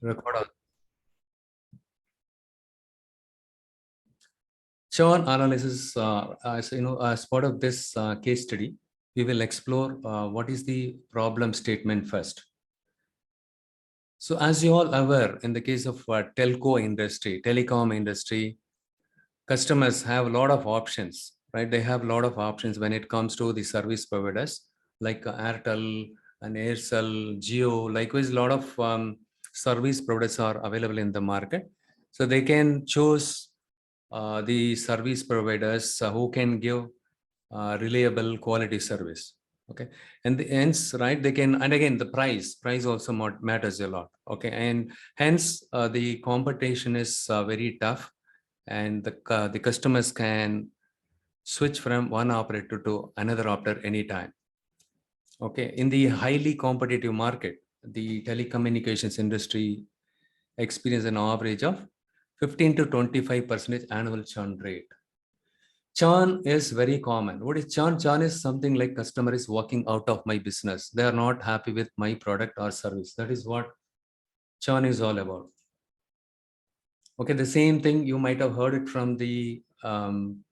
Record all. Churn analysis, as part of this case study, we will explore what is the problem statement first. So as you all aware, in the case of telco industry, telecom industry, customers have a lot of options, right? They have a lot of options when it comes to the service providers like Airtel and Aircel, Jio. Likewise, a lot of service providers are available in the market. So they can choose the service providers who can give reliable quality service. Okay, and hence, right, they can, and again, the price also matters a lot. Okay, and hence the competition is very tough, and the customers can switch from one operator to another operator anytime. Okay, in the highly competitive market, the telecommunications industry experience an average of 15 to 25% annual churn rate. Churn is very common. What is churn? Churn is something like customer is walking out of my business. They are not happy with my product or service. That is what churn is all about. Okay, the same thing you might have heard it from the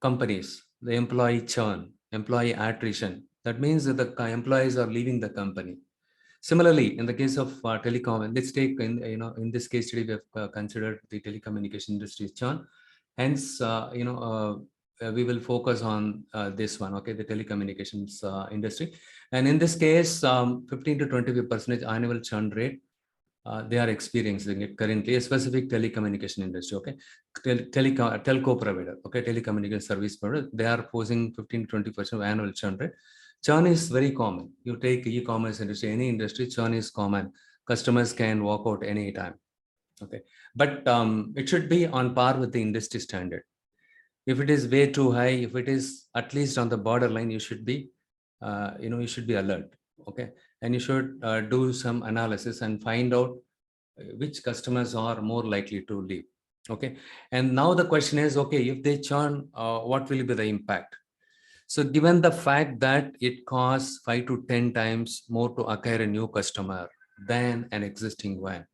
companies, the employee churn, employee attrition. That means that the employees are leaving the company. Similarly, in the case of telecom, and let's take in this case study, we have considered the telecommunication industry churn. Hence, we will focus on this one, okay, the telecommunications industry. And in this case, 15 to 25% annual churn rate, they are experiencing it currently, a specific telecommunication industry, okay, telco provider, okay, telecommunication service provider, they are posing 15 to 20% of annual churn rate. Churn is very common. You take e-commerce industry, any industry, churn is common. Customers can walk out anytime. Okay, but it should be on par with the industry standard. If it is way too high, if it is at least on the borderline, you should be, you should be alert. Okay, and you should do some analysis and find out which customers are more likely to leave. Okay, and now the question is, okay, if they churn, what will be the impact? So given the fact that it costs 5 to 10 times more to acquire a new customer than an existing one.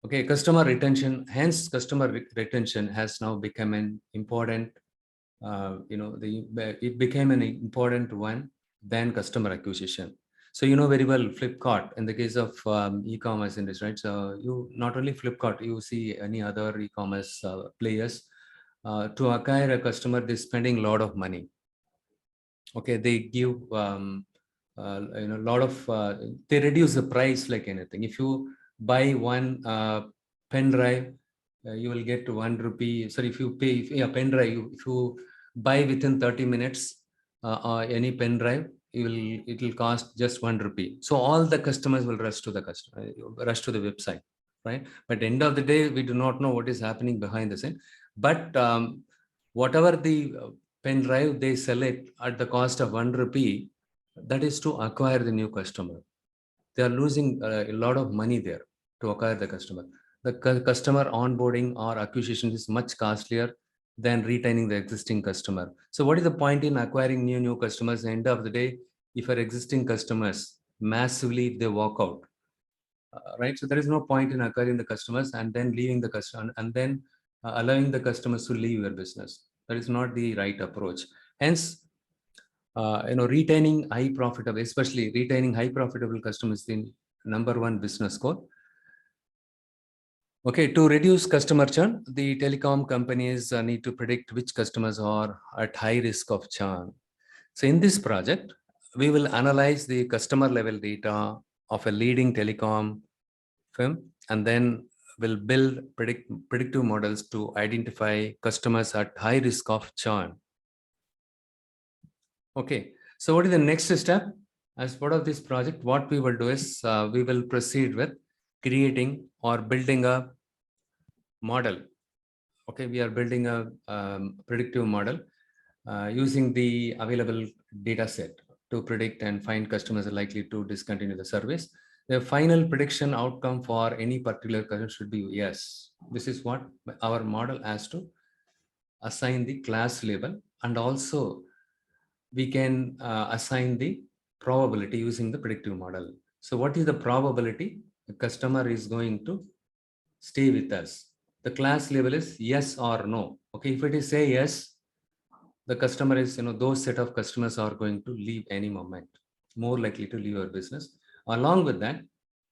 Okay, customer retention, hence customer retention has now become an important, it became an important one than customer acquisition. So you know very well Flipkart in the case of e-commerce industry, right? So you not only Flipkart, you see any other e-commerce players, to acquire a customer, they're spending a lot of money. Okay, they give a lot of they reduce the price like anything. If you buy one pen drive, you will get 1 rupee. Sorry, if you pay, pen drive, if you buy within 30 minutes any pen drive, it will cost just 1 rupee. So all the customers will rush to the website, right? But at the end of the day, we do not know what is happening behind the scene. But whatever the pen drive, they sell it at the cost of 1 rupee. That is to acquire the new customer. They are losing a lot of money there to acquire the customer. The customer onboarding or acquisition is much costlier than retaining the existing customer. So what is the point in acquiring new customers? At the end of the day, if our existing customers massively, they walk out, right? So there is no point in acquiring the customers and then leaving the customer and then allowing the customers to leave your business. That is not the right approach. Hence, retaining high profitable, especially retaining high profitable customers, the number one business goal. Okay, to reduce customer churn, the telecom companies need to predict which customers are at high risk of churn. So in this project, we will analyze the customer level data of a leading telecom firm, and then we'll build predictive models to identify customers at high risk of churn. Okay, so what is the next step? As part of this project, what we will do is we will proceed with creating or building a model. Okay, we are building a predictive model using the available data set to predict and find customers are likely to discontinue the service. The final prediction outcome for any particular customer should be yes. This is what our model has to assign the class label, and also we can assign the probability using the predictive model. So what is the probability? the customer is going to stay with us. The class level is yes or no. Okay, if it is say yes, the customer is, those set of customers are going to leave any moment, more likely to leave our business. Along with that,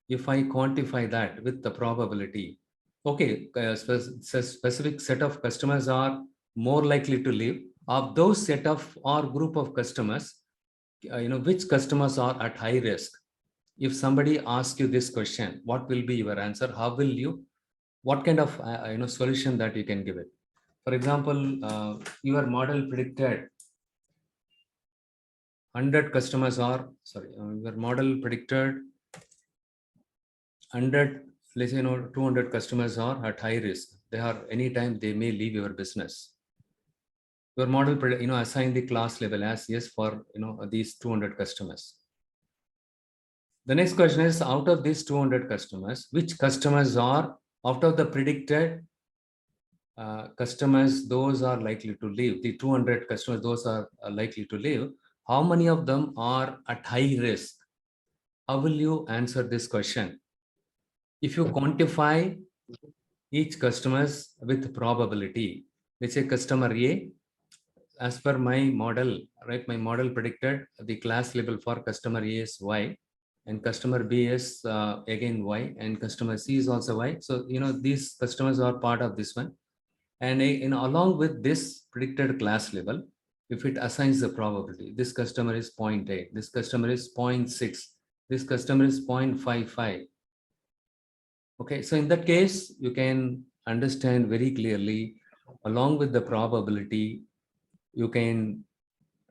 if I quantify that with the probability, okay, specific set of customers are more likely to leave. Of those set of or group of customers, which customers are at high risk? If somebody asks you this question, what will be your answer? How will you, what kind of solution that you can give it? For example, your model predicted 100 customers are, sorry, your model predicted 100, let's say, 200 customers are at high risk. They are, anytime they may leave your business. Your model, assign the class level as yes for, these 200 customers. The next question is, out of these 200 customers, which customers are, out of the predicted customers, those are likely to leave, the 200 customers, those are likely to leave, how many of them are at high risk? How will you answer this question? If you quantify each customers with probability, let's say customer A, as per my model, right? My model predicted the class level for customer A is Y, and customer B is again Y, and customer C is also Y. So, these customers are part of this one. And along with this predicted class level, if it assigns the probability, this customer is 0.8, this customer is 0.6, this customer is 0.55. Okay, so in that case, you can understand very clearly, along with the probability, you can,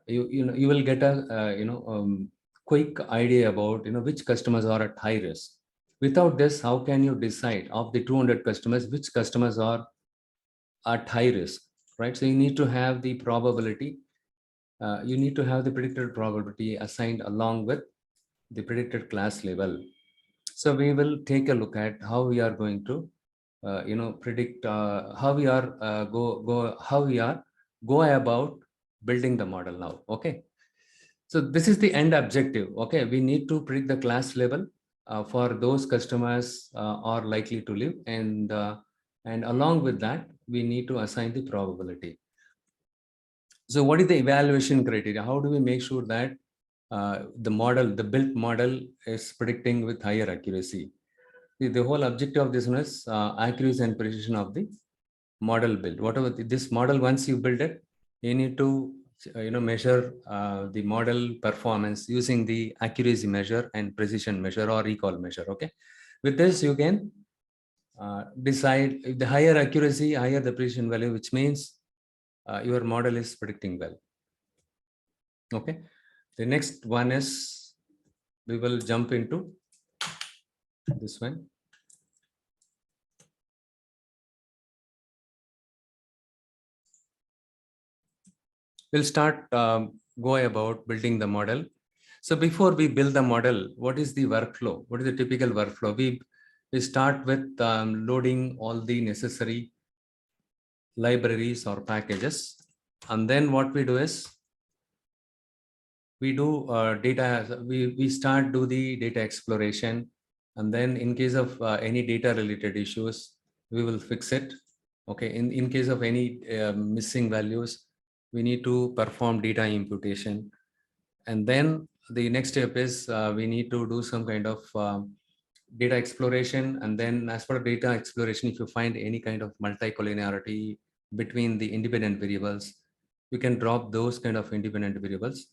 you will get a quick idea about, which customers are at high risk. Without this, how can you decide of the 200 customers, which customers are at high risk, right? So you need to have the probability, you need to have the predicted probability assigned along with the predicted class level. So we will take a look at how we are going to, predict how we are how we are go about building the model now. Okay. So this is the end objective. Okay. We need to predict the class level for those customers are likely to live. And along with that, we need to assign the probability. So what is the evaluation criteria? How do we make sure that the model, the built model is predicting with higher accuracy? The whole objective of this one is accuracy and precision of the model build. Whatever this model, once you build it, you need to measure the model performance using the accuracy measure and precision measure or recall measure. Okay, with this you can decide if the higher accuracy, higher the precision value, which means your model is predicting well. Okay, the next one is, we will jump into this one. We'll start go about building the model. So before we build the model, what is the workflow? What is the typical workflow? We start with loading all the necessary libraries or packages. And then what we do is, we do we start do the data exploration. And then in case of any data related issues, we will fix it. Okay, in case of any missing values, we need to perform data imputation. And then the next step is we need to do some kind of data exploration. And then as for data exploration, if you find any kind of multicollinearity between the independent variables, you can drop those kind of independent variables.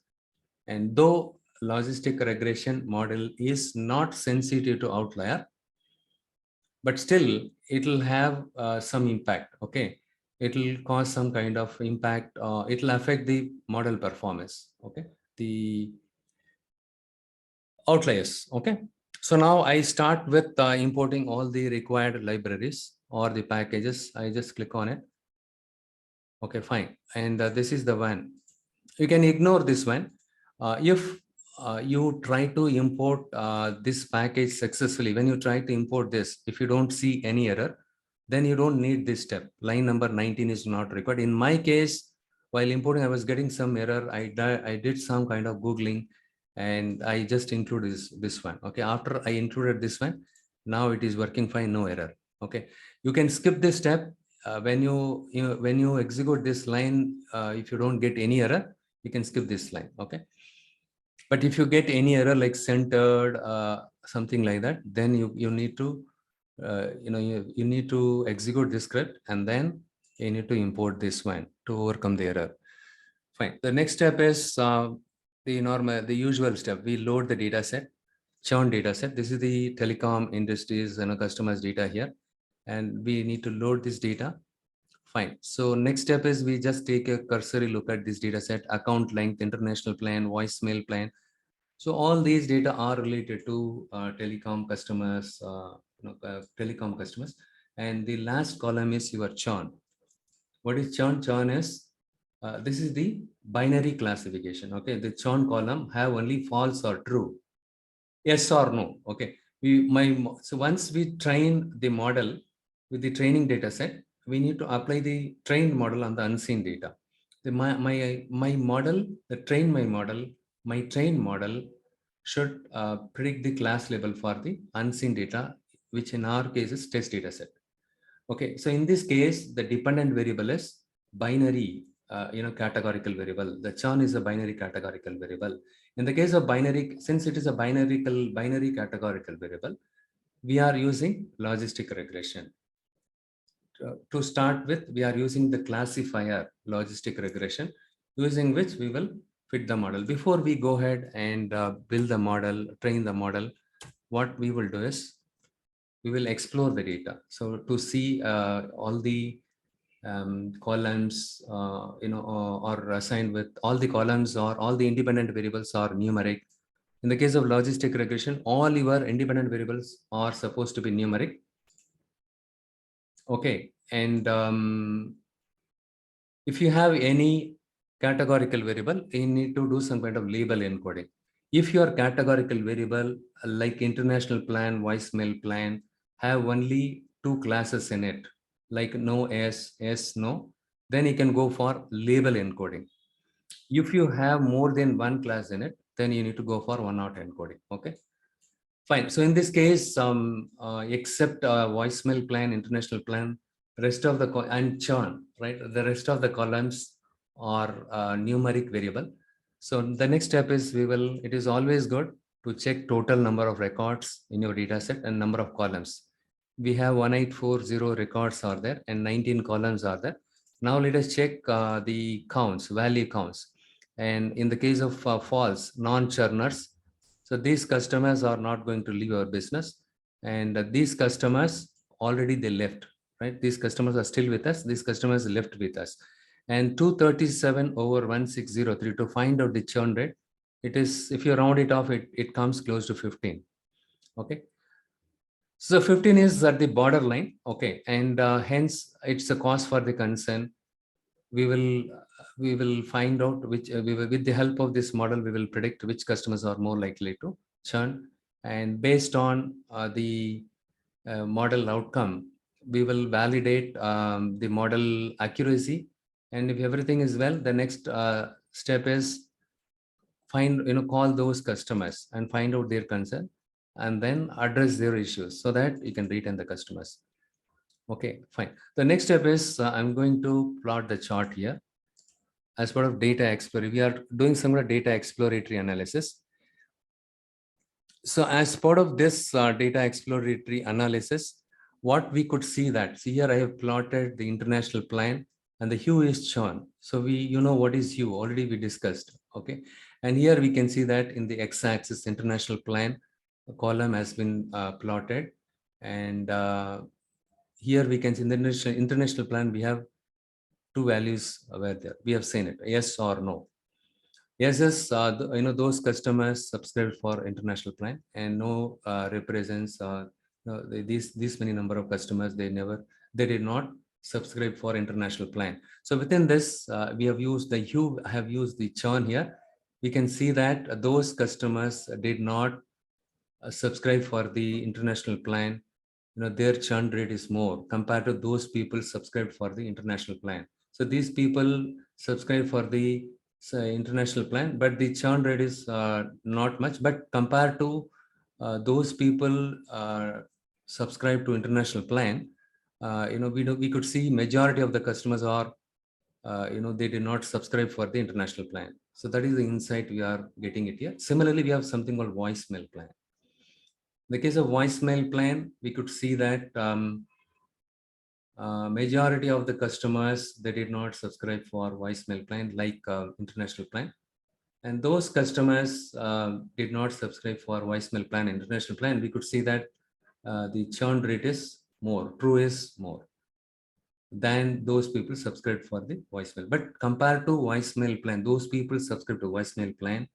And though logistic regression model is not sensitive to outlier, but still it will have some impact. Okay, it will cause some kind of impact. It will affect the model performance. Okay, the outliers. Okay, so now I start with importing all the required libraries or the packages. I just click on it. Okay, fine. And this is the one. You can ignore this one. If you try to import this package successfully, when you try to import this, if you don't see any error, then you don't need this step. Line number 19 is not required. In my case, while importing, I was getting some error. I did some kind of Googling and I just included this one. Okay, after I included this one, Now it is working fine, no error. Okay, you can skip this step. When you execute this line, if you don't get any error, you can skip this line. Okay, but if you get any error like centered, something like that, then you need to you need to execute this script, and then you need to import this one to overcome the error. Fine. The next step is the usual step. We load the data set, churn data set. This is the telecom industries and customers data here, and we need to load this data. Fine. So next step is we just take a cursory look at this data set: account length, international plan, voicemail plan. So all these data are related to telecom customers, telecom customers. And the last column is your churn. What is churn? Churn is this is the binary classification. Okay, the churn column have only false or true, yes or no. Okay, so once we train the model with the training data set, we need to apply the trained model on the unseen data. My model, my trained model should predict the class level for the unseen data, which in our case is test data set. Okay, so in this case, the dependent variable is binary, categorical variable. The churn is a binary categorical variable. In the case of binary, since it is a binary categorical variable, we are using logistic regression. To start with, we are using the classifier logistic regression, using which we will fit the model. Before we go ahead and build the model, train the model, what we will do is we will explore the data. So to see all the columns, or assigned with all the columns, or all the independent variables are numeric. In the case of logistic regression, all your independent variables are supposed to be numeric. Okay, and if you have any categorical variable, you need to do some kind of label encoding. If your categorical variable like international plan, voicemail plan have only two classes in it, like no, yes, no, then you can go for label encoding. If you have more than one class in it, then you need to go for one-hot encoding. Okay, fine. So in this case, except voicemail plan, international plan, rest of the and churn, right? The rest of the columns are numeric variable. So the next step is it is always good to check total number of records in your data set and number of columns. We have 1840 records are there and 19 columns are there. Now let us check the counts, value counts. And in the case of false, non-churners, so these customers are not going to leave our business, and these customers already they left, right? These customers are still with us. These customers left with us, and 237 over 1603 to find out the churn rate. It is, if you round it off, it comes close to 15. Okay, so 15 is at the borderline. Okay, and hence it's a cause for the concern. We will find out which with the help of this model, we will predict which customers are more likely to churn, and based on the model outcome, we will validate the model accuracy. And if everything is well, the next step is call those customers and find out their concern, and then address their issues so that you can retain the customers. Okay, fine. The next step is I'm going to plot the chart here. As part of data exploration, we are doing some data exploratory analysis. So as part of this data exploratory analysis, what we could see that, see here I have plotted the international plan and the hue is churn. So what is hue, already we discussed. Okay, and here we can see that in the x-axis international plan, a column has been plotted, and here we can see in the international plan we have two values were there. We have seen it, yes or no. Yes, those customers subscribed for international plan, and no represents these many number of customers. They did not subscribe for international plan. So within this, we have used the hue. I have used the churn here. We can see that those customers did not subscribe for the international plan. Their churn rate is more compared to those people subscribed for the international plan. So these people subscribe for the international plan, but the churn rate is not much. But compared to those people subscribe to international plan, we could see majority of the customers are, they did not subscribe for the international plan. So that is the insight we are getting it here. Similarly, we have something called voicemail plan. In the case of voicemail plan, we could see that majority of the customers, they did not subscribe for voicemail plan like international plan. And those customers did not subscribe for voicemail plan, international plan. We could see that the churn rate is more, true is more than those people subscribe for the voicemail. But compared to voicemail plan, those people subscribe to voicemail plan.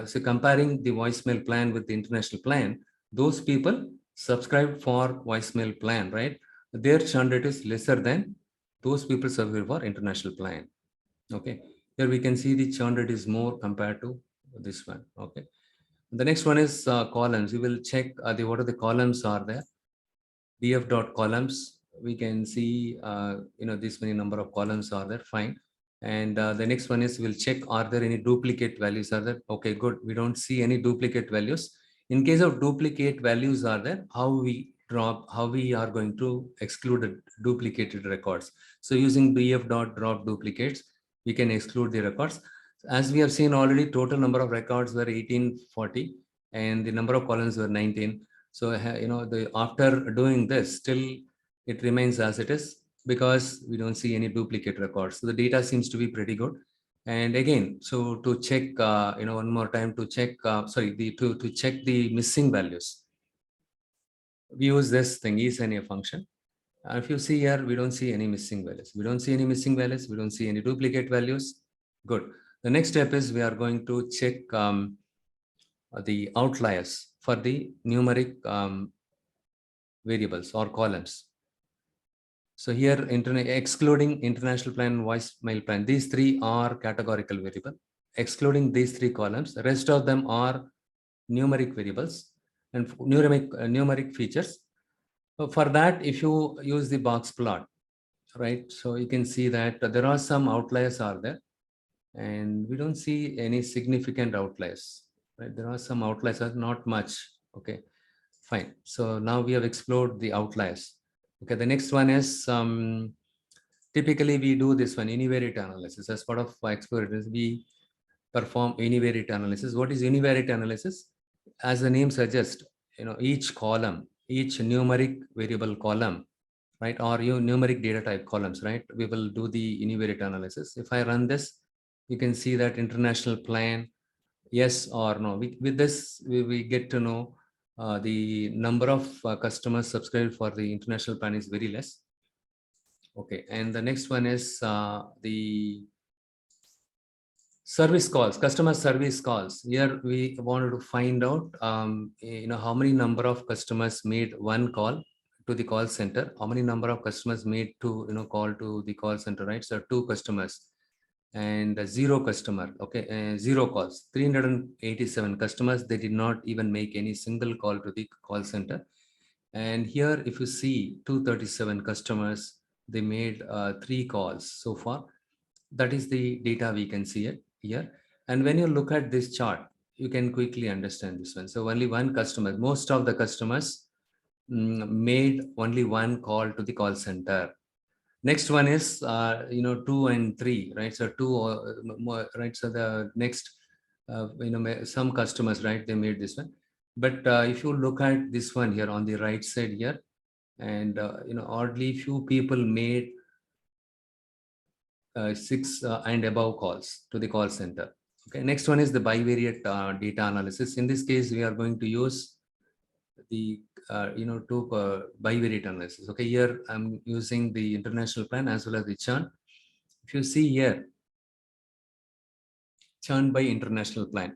So comparing the voicemail plan with the international plan, those people subscribe for voicemail plan, right? Their churn rate is lesser than those people subscribe for international plan. Okay, here we can see the churn rate is more compared to this one. Okay, the next one is columns. We will check what are the columns are there. df dot columns. We can see this many number of columns are there. Fine. And the next one is we'll check, are there any duplicate values are there? Okay, good. We don't see any duplicate values. In case of duplicate values are there, how we are going to exclude the duplicated records. So using df dot drop duplicates, we can exclude the records. As we have seen already, total number of records were 1840 and the number of columns were 19. So after doing this, still it remains as it is, because we don't see any duplicate records. So the data seems to be pretty good. And again, so to check, one more time to check, to check the missing values, we use this thing, is any function. If you see here, we don't see any missing values. We don't see any missing values. We don't see any duplicate values. Good. The next step is we are going to check the outliers for the numeric variables or columns. So here, excluding international plan, voicemail plan, these three are categorical variable. Excluding these three columns, the rest of them are numeric variables and numeric features. So for that, if you use the box plot, right? So you can see that there are some outliers are there, and we don't see any significant outliers. Right? There are some outliers, not much. Okay, fine. So now we have explored the outliers. Okay, the next one is typically we do this one, univariate analysis. As part of exploratory, we perform univariate analysis. What is univariate analysis? As the name suggests, each column, each numeric variable column, right, or your numeric data type columns, right? We will do the univariate analysis. If I run this, you can see that international plan, yes or no. With this, we get to know the number of customers subscribed for the international plan is very less. Okay, and the next one is the service calls, customer service calls. Here we wanted to find out, how many number of customers made one call to the call center, how many number of customers made to, call to the call center, right? So 2 customers and 0 customer. Okay, 0 calls. 387 customers, they did not even make any single call to the call center. And here, if you see 237 customers, they made 3 calls so far. That is the data we can see it here. And when you look at this chart, you can quickly understand this one. So only one customer, most of the customers made only one call to the call center. Next one is 2 and 3, right? So 2 more, right? So the next some customers, right, they made this one. But if you look at this one here on the right side here, and oddly few people made 6 and above calls to the call center. Okay, next one is the bivariate data analysis. In this case, we are going to use the bivariate analysis. Okay, here I'm using the international plan as well as the churn. If you see here, churn by international plan.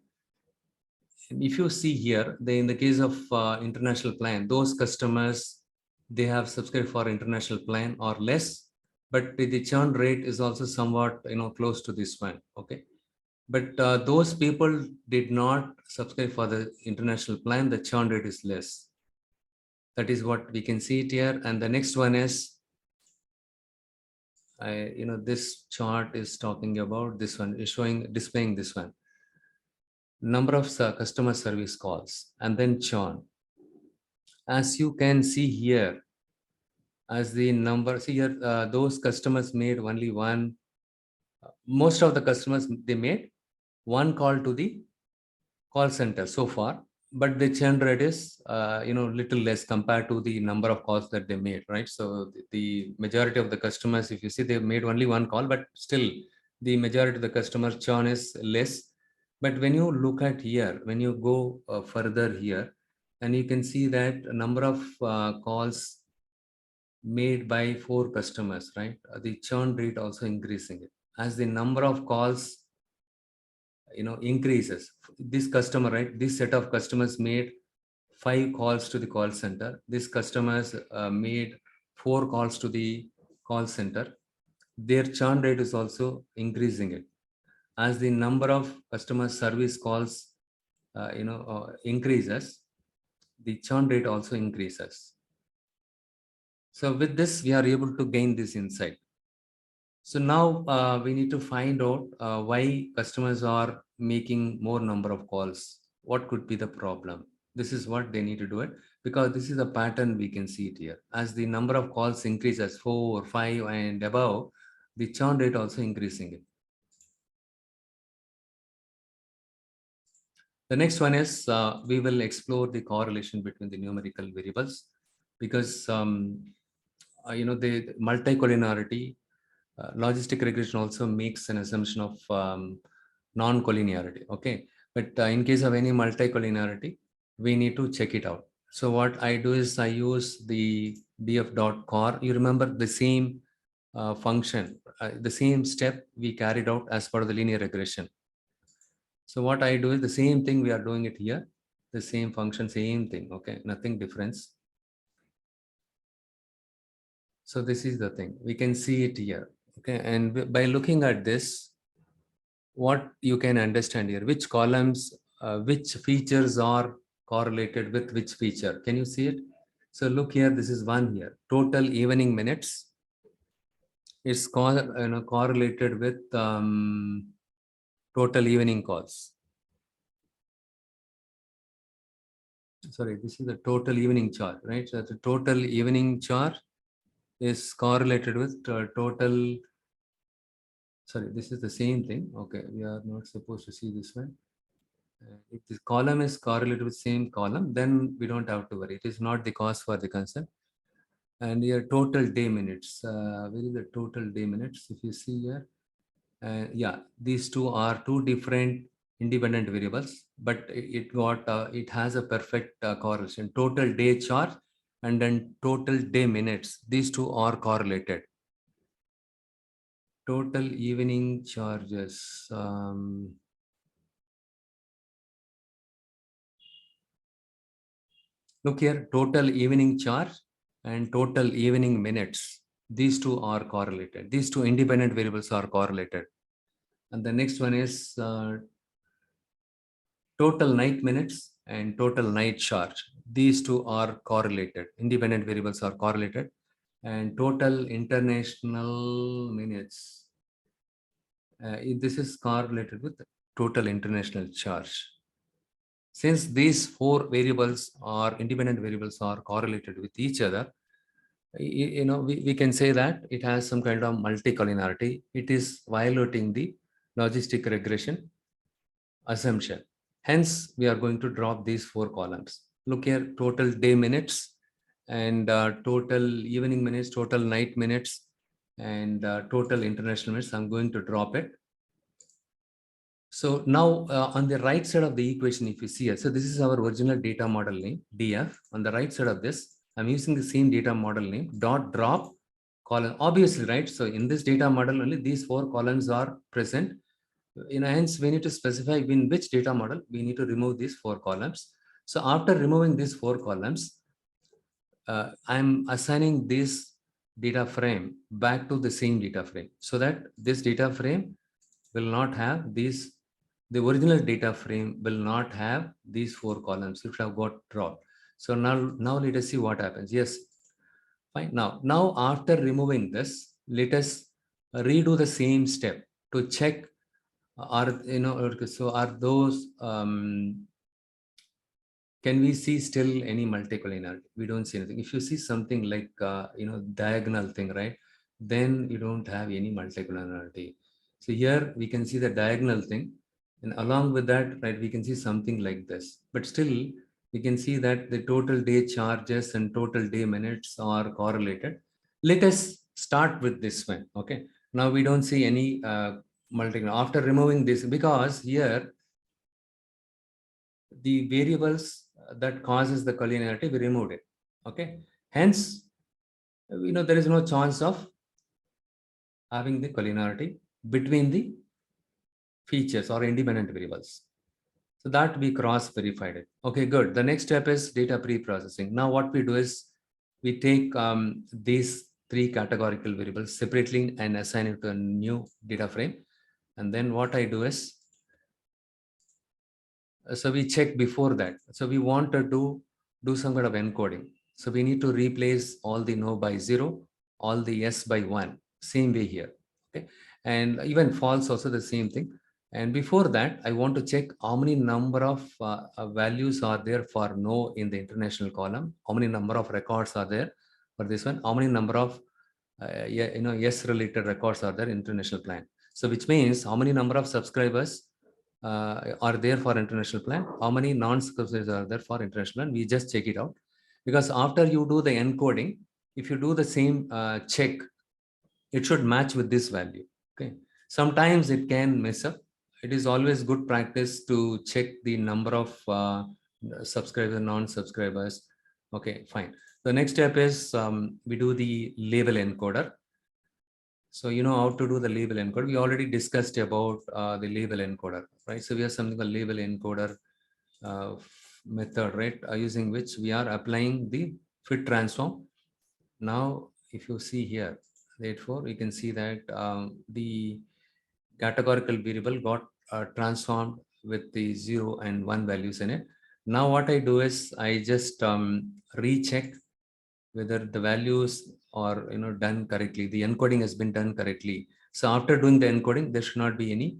If you see here, in the case of international plan, those customers, they have subscribed for international plan or less, but the churn rate is also somewhat close to this one. Okay, but those people did not subscribe for the international plan, the churn rate is less. That is what we can see it here. And the next one is this chart is talking about this one, is displaying this one, number of customer service calls and then churn. As you can see here, as the number, see here, those customers made only one, most of the customers, they made one call to the call center so far, but the churn rate is, little less compared to the number of calls that they made, right? So the majority of the customers, if you see, they made only one call, but still the majority of the customer churn is less. But when you look at here, when you go further here, and you can see that number of calls made by 4 customers, right? The churn rate also increasing it as the number of calls increases. This customer, right, this set of customers made 5 calls to the call center. This customers made 4 calls to the call center. Their churn rate is also increasing it as the number of customer service calls increases. The churn rate also increases. So with this, we are able to gain this insight. So now we need to find out why customers are making more number of calls. What could be the problem? This is what they need to do it, because this is a pattern we can see it here. As the number of calls increases 4, 5 and above, the churn rate also increasing it. The next one is we will explore the correlation between the numerical variables, because the multicollinearity, logistic regression also makes an assumption of non-collinearity. Okay, but in case of any multicollinearity, we need to check it out. So what I do is I use the df.core. You remember the same function, the same step we carried out as part of the linear regression. So what I do is the same thing we are doing it here, the same function, same thing. Okay, nothing difference. So this is the thing, we can see it here. Okay, and by looking at this, what you can understand here, which columns, which features are correlated with which feature. Can you see it? So look here, this is one here, total evening minutes is correlated with total evening calls. Sorry, this is the total evening charge, right? So the total evening charge is correlated with total. Sorry, this is the same thing. Okay, we are not supposed to see this one. If this column is correlated with same column, then we don't have to worry. It is not the cause for the concern. And your total day minutes. Where is the total day minutes? If you see here, yeah, these two are two different independent variables, but it has a perfect correlation. Total day charge and then total day minutes. These two are correlated. Total evening charges. Look here, total evening charge and total evening minutes. These two are correlated. These two independent variables are correlated. And the next one is total night minutes and total night charge. These two are correlated. Independent variables are correlated. And total international minutes. This is correlated with total international charge. Since these 4 variables are independent variables are correlated with each other, we can say that it has some kind of multicollinearity. It is violating the logistic regression assumption. Hence, we are going to drop these 4 columns. Look here, total day minutes and total evening minutes, total night minutes, and total international minutes. I'm going to drop it. So now on the right side of the equation, if you see it, so this is our original data model name, DF. On the right side of this, I'm using the same data model name, dot drop column. Obviously, right? So in this data model, only these 4 columns are present. Hence, we need to specify in which data model we need to remove these 4 columns. So after removing these 4 columns, I'm assigning this data frame back to the same data frame, so that this data frame will not have these. The original data frame will not have these 4 columns, which have got dropped. So now let us see what happens. Yes, fine. Now after removing this, let us redo the same step to check are those can we see still any multicollinearity? We don't see anything. If you see something like, diagonal thing, right? Then you don't have any multicollinearity. So here we can see the diagonal thing. And along with that, right, we can see something like this. But still, we can see that the total day charges and total day minutes are correlated. Let us start with this one. Okay. Now we don't see any after removing this, because here the variables that causes the collinearity, we removed it. Okay. Hence, there is no chance of having the collinearity between the features or independent variables. So that we cross verified it. Okay, good. The next step is data pre-processing. Now what we do is we take these three categorical variables separately and assign it to a new data frame. And then what I do is, so we check before that. So we want to do some kind of encoding. So we need to replace all the no by 0, all the yes by 1, same way here. Okay, and even false also the same thing. And before that, I want to check how many number of values are there for no in the international column, how many number of records are there for this one, how many number of yes related records are there in international plan. So which means how many number of subscribers are there for international plan, how many non-subscribers are there for international plan. We just check it out, because after you do the encoding, if you do the same check, it should match with this value. Okay, sometimes it can mess up. It is always good practice to check the number of subscribers and non-subscribers. Okay, fine. The next step is we do the label encoder. So you know how to do the label encoder. We already discussed about the label encoder, right? So we have something called label encoder method, right? Using which we are applying the fit transform. Now, if you see here, therefore, you can see that the categorical variable got transformed with the 0 and 1 values in it. Now what I do is I just recheck whether the values are done correctly, the encoding has been done correctly. So after doing the encoding, there should not be any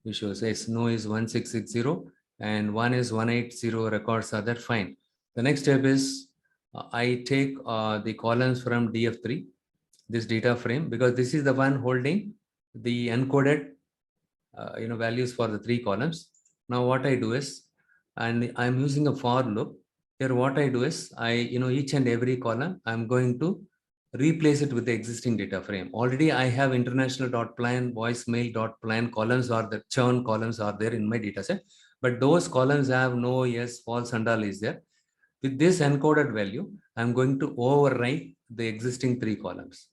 issues. Yes, no is 1660 and 1 is 180 records are that, fine. The next step is I take the columns from df3, this data frame, because this is the one holding the encoded values for the three columns. Now what I do is, and I'm using a for loop. Here what I do is I each and every column I'm going to replace it with the existing data frame. Already I have international.plan, voicemail.plan columns, or the churn columns are there in my data set, but those columns have no, yes, false and all is there. With this encoded value, I'm going to overwrite the existing three columns.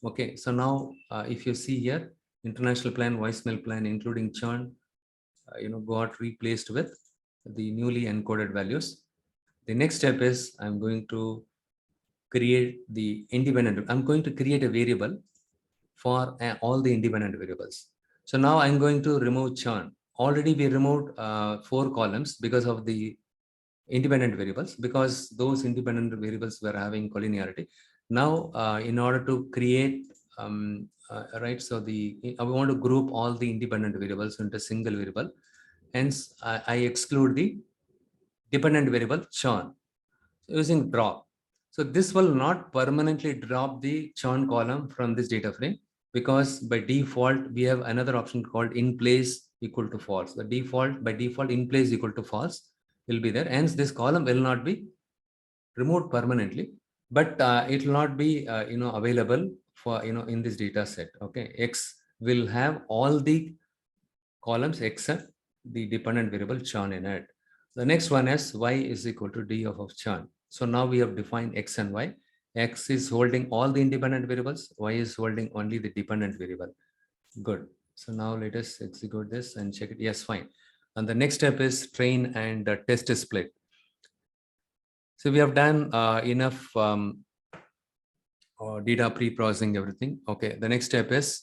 Okay, so now if you see here, international plan, voicemail plan, including churn, got replaced with the newly encoded values. The next step is I'm going to create the independent. I'm going to create a variable for all the independent variables. So now I'm going to remove churn. Already we removed 4 columns because of the independent variables, because those independent variables were having collinearity. Now, in order to create, right, so we want to group all the independent variables into a single variable. Hence, I exclude the dependent variable churn using drop. So this will not permanently drop the churn column from this data frame, because by default, we have another option called in place equal to false. The default, by default, in place equal to false will be there. Hence, this column will not be removed permanently, but it will not be available for in this data set. Okay, X will have all the columns except the dependent variable churn in it. The next one is y is equal to d of churn. So now we have defined x and y. X is holding all the independent variables, y is holding only the dependent variable. Good. So now let us execute this and check it. Yes, fine. And the next step is train and test split. So we have done enough data pre-processing, everything. Okay, the next step is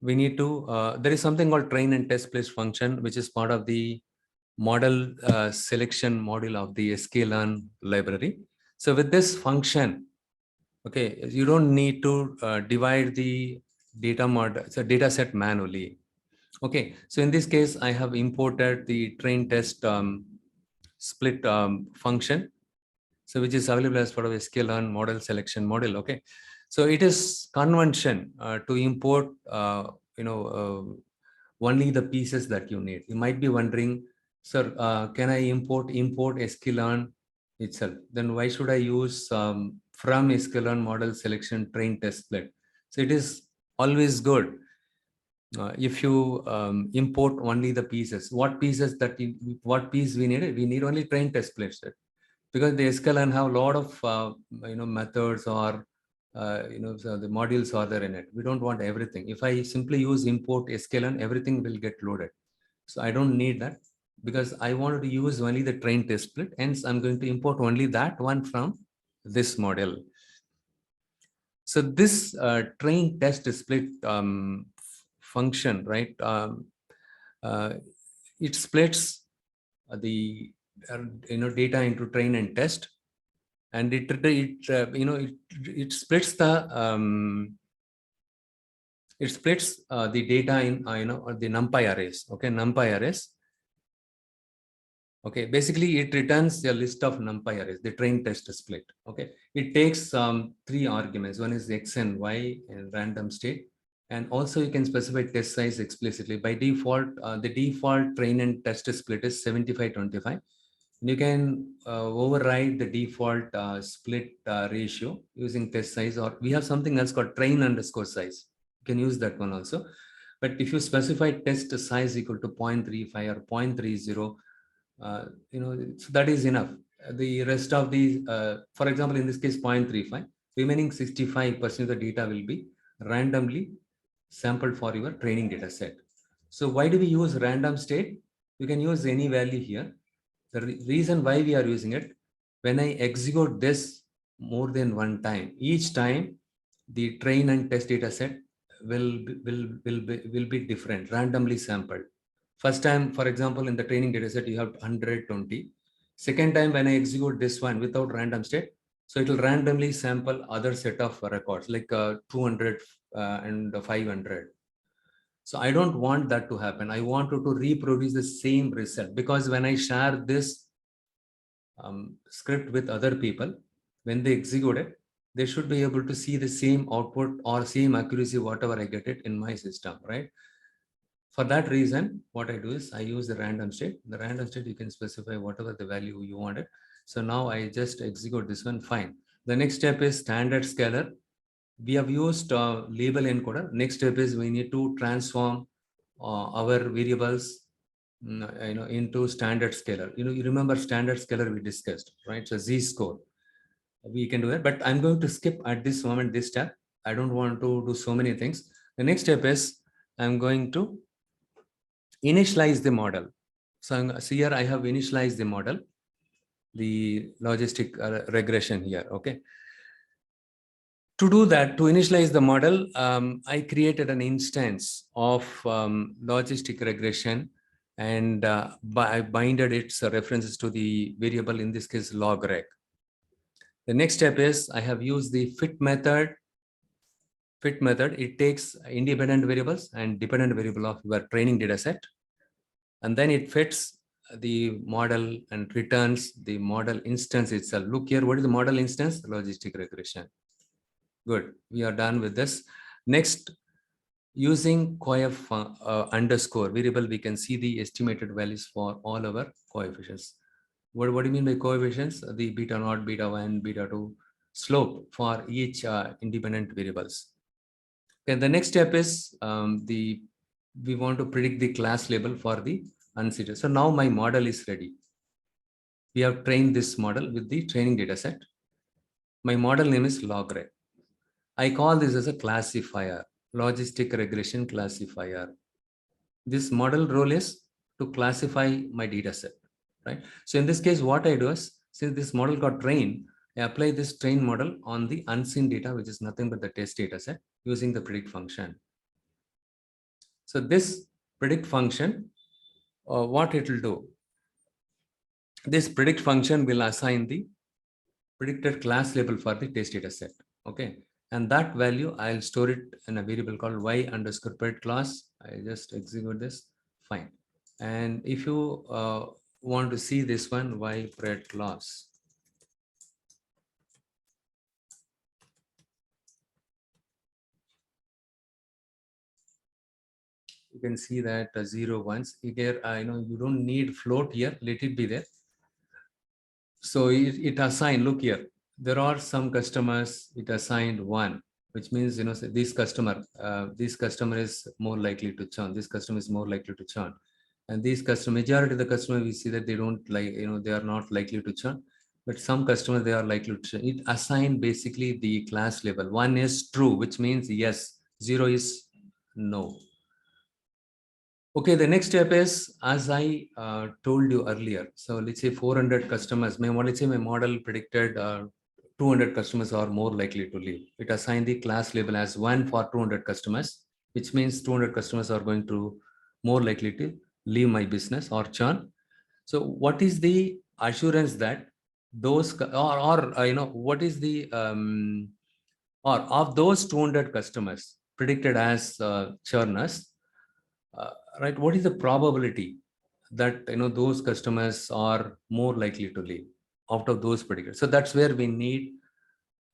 we need to, there is something called train and test split function, which is part of the model selection module of the sklearn library. So with this function, okay, you don't need to divide the data model, so data set manually. Okay, so in this case, I have imported the train test split function, so which is available as part of sklearn model selection model. Okay, so it is convention to import only the pieces that you need. You might be wondering, sir, can I import sklearn itself? Then why should I use from sklearn model selection train test split? So it is always good if you import only the pieces. What pieces what piece we need? We need only train test splits, because the sklearn have a lot of methods, or so the modules are there in it. We don't want everything. If I simply use import sklearn, everything will get loaded. So I don't need that, because I wanted to use only the train test split. Hence, I'm going to import only that one from this model. So this train test split function, right? It splits the data into train and test, and it splits the data in the NumPy arrays. Okay, NumPy arrays. Okay, basically it returns a list of NumPy arrays, the train test split. Okay, it takes 3 arguments. One is X and Y and random state. And also you can specify test size explicitly. By default, the default train and test split is 75-25. You can override the default split ratio using test size, or we have something else called train underscore size. You can use that one also. But if you specify test size equal to 0.35 or 0.30, so that is enough. The rest of the, for example, in this case, 0.35, remaining 65% of the data will be randomly sampled for your training data set. So why do we use random state? You can use any value here. The reason why we are using it, when I execute this more than one time, each time the train and test data set will be different, randomly sampled. First time, for example, in the training data set, you have 120. Second time, when I execute this one without random state, so it will randomly sample other set of records like 200 and 500. So I don't want that to happen. I want to reproduce the same result, because when I share this script with other people, when they execute it, they should be able to see the same output or same accuracy, whatever I get it in my system, right? For that reason, what I do is I use the random state. The random state, you can specify whatever the value you wanted. So now I just execute this one, fine. The next step is standard scalar. We have used label encoder. Next step is we need to transform our variables into standard scalar. You remember standard scalar we discussed, right? So z-score, we can do it, but I'm going to skip at this moment this step. I don't want to do so many things. The next step is I'm going to initialize the model. So here I have initialized the model, the logistic regression here. Okay. To do that, to initialize the model, I created an instance of logistic regression, and I binded its references to the variable, in this case logreg. The next step is I have used the fit method. Fit method, it takes independent variables and dependent variable of your training data set, and then it fits the model and returns the model instance itself. Look here, what is the model instance? Logistic regression. Good, we are done with this. Next, using coef underscore variable, we can see the estimated values for all our coefficients. What do you mean by coefficients? The beta naught, beta 1, beta 2 slope for each independent variables. Okay, the next step is we want to predict the class label for the unseated. So now my model is ready. We have trained this model with the training data set. My model name is logreg. I call this as a classifier, logistic regression classifier. This model role is to classify my data set, right? So in this case, what I do is, since this model got trained, I apply this train model on the unseen data, which is nothing but the test data set, using the predict function. So this predict function, what it will do? This predict function will assign the predicted class label for the test data set. Okay. And that value, I'll store it in a variable called y underscore predict class. I just execute this. Fine. And if you want to see this one, Y Pred loss. You can see that 0 ones here. You don't need float here. Let it be there. So it assigned. Look here. There are some customers. It assigned 1, which means so this customer is more likely to churn. This customer is more likely to churn, and these customer majority of the customer we see that they don't like. They are not likely to churn, but some customers they are likely to churn. It assigned basically the class level. 1 is true, which means yes. 0 is no. Okay, the next step is, as I told you earlier, so let's say 400 customers, let's say my model predicted 200 customers are more likely to leave. It assigned the class label as 1 for 200 customers, which means 200 customers are going to more likely to leave my business or churn. So what is the assurance that those, what is the, or of those 200 customers predicted as churners, right, what is the probability that those customers are more likely to leave out of those predicted? So that's where we need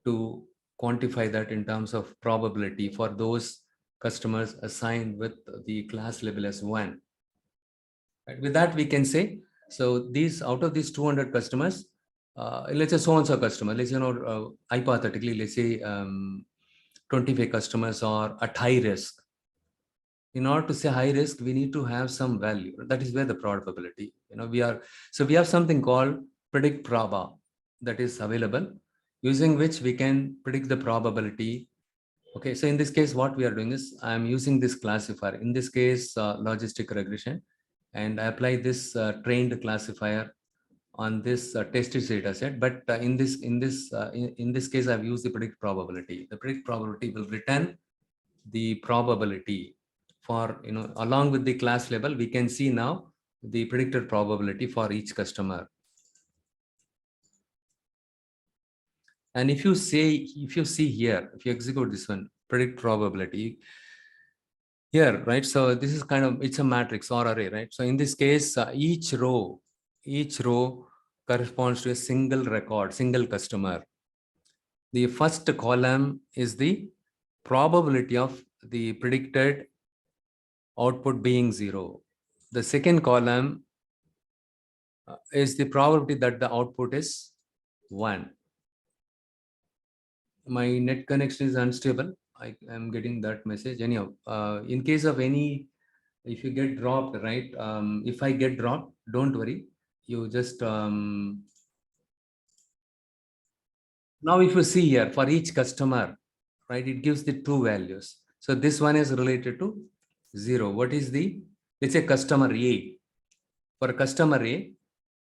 to quantify that in terms of probability for those customers assigned with the class label as 1. Right? With that we can say, so these out of these 200 customers, let's say so and so customer, let's hypothetically, let's say 25 customers are at high risk. In order to say high risk, we need to have some value. That is where the probability, we have something called predict proba that is available, using which we can predict the probability. Okay, so in this case, what we are doing is I'm using this classifier, in this case, logistic regression, and I apply this trained classifier on this tested data set. But in this case, I've used the predict probability. The predict probability will return the probability for, along with the class level, we can see now the predicted probability for each customer. And if you see here, if you execute this one, predict probability here, right? So this is it's a matrix or array, right? So in this case, each row corresponds to a single record, single customer. The first column is the probability of the predicted output being 0. The second column is the probability that the output is 1. My net connection is unstable. I am getting that message. Anyhow, in case of if you get dropped, right? If I get dropped, don't worry. You just now if you see here for each customer, right? It gives the 2 values. So this one is related to 0. What is let's say customer A. For customer A,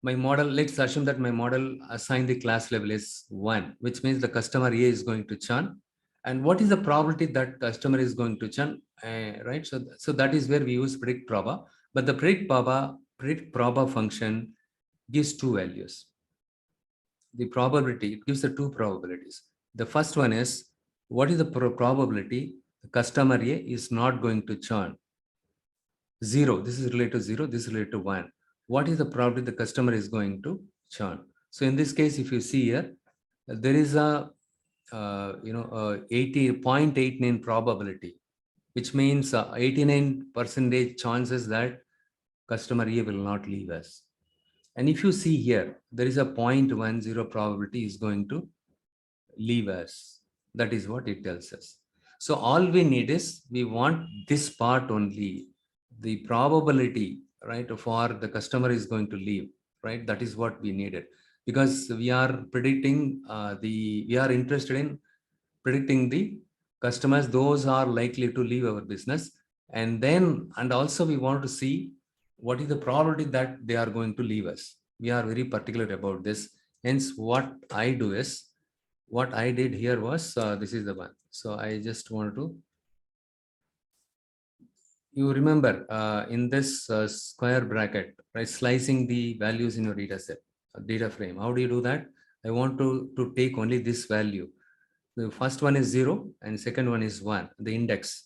my model, let's assume that my model assigned the class level is 1, which means the customer A is going to churn. And what is the probability that customer is going to churn, right? So that is where we use predict proba. But the predict proba function gives 2 values. The probability, it gives the 2 probabilities. The first one is, what is the probability the customer A is not going to churn? 0. This is related to 0. This is related to 1. What is the probability the customer is going to churn? So in this case, if you see here, there is a 0.89 probability, which means 89% chances that customer A will not leave us. And if you see here, there is a 0.10 probability is going to leave us. That is what it tells us. So all we need is, we want this part only, the probability, right, for the customer is going to leave, right? That is what we needed, because we are predicting we are interested in predicting the customers, those are likely to leave our business. And also we want to see what is the probability that they are going to leave us. We are very particular about this. Hence, what I did here was, this is the one. So I just want to, you remember in this square bracket, right, slicing the values in your data set, data frame. How do you do that? I want to take only this value. The first one is 0 and second one is 1, the index.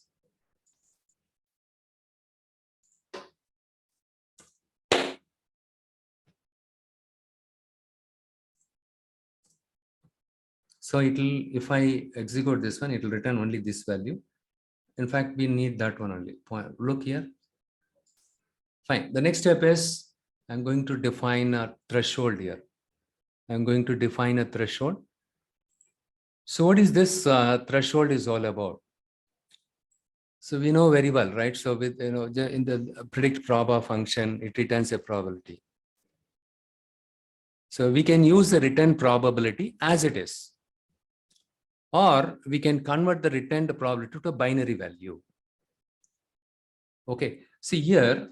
So if I execute this one, it will return only this value. In fact, we need that one only. Look here. Fine. The next step is I'm going to define a threshold here. I'm going to define a threshold. So what is this threshold is all about? So we know very well, right? So with, in the predict proba function, it returns a probability. So we can use the return probability as it is, or we can convert the returned probability to a binary value. Okay. See here,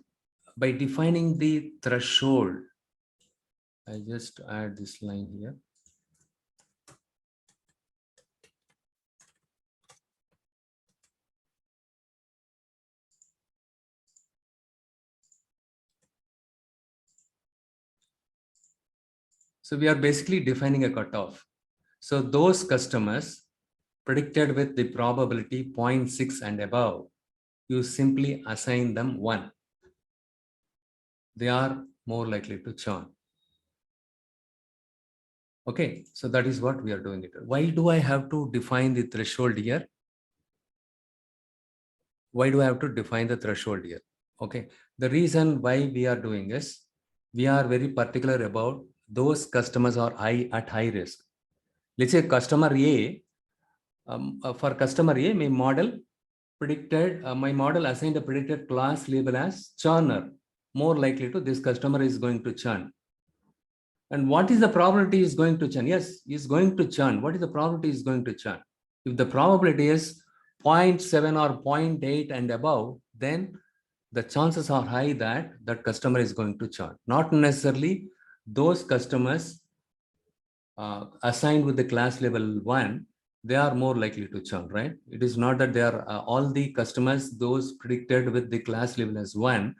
by defining the threshold, I just add this line here. So we are basically defining a cutoff. So those customers predicted with the probability 0.6 and above, you simply assign them 1. They are more likely to churn. Okay, so that is what we are doing it. Why do I have to define the threshold here? Why do I have to define the threshold here? Okay, the reason why we are doing is we are very particular about those customers are at high risk. Let's say customer A, for customer A, my model assigned a predicted class label as churner, more likely to this customer is going to churn. And what is the probability is going to churn? Yes, is going to churn. What is the probability is going to churn? If the probability is 0.7 or 0.8 and above, then the chances are high that that customer is going to churn. Not necessarily those customers assigned with the class level 1, they are more likely to churn, right? It is not that they are all the customers, those predicted with the class level as 1,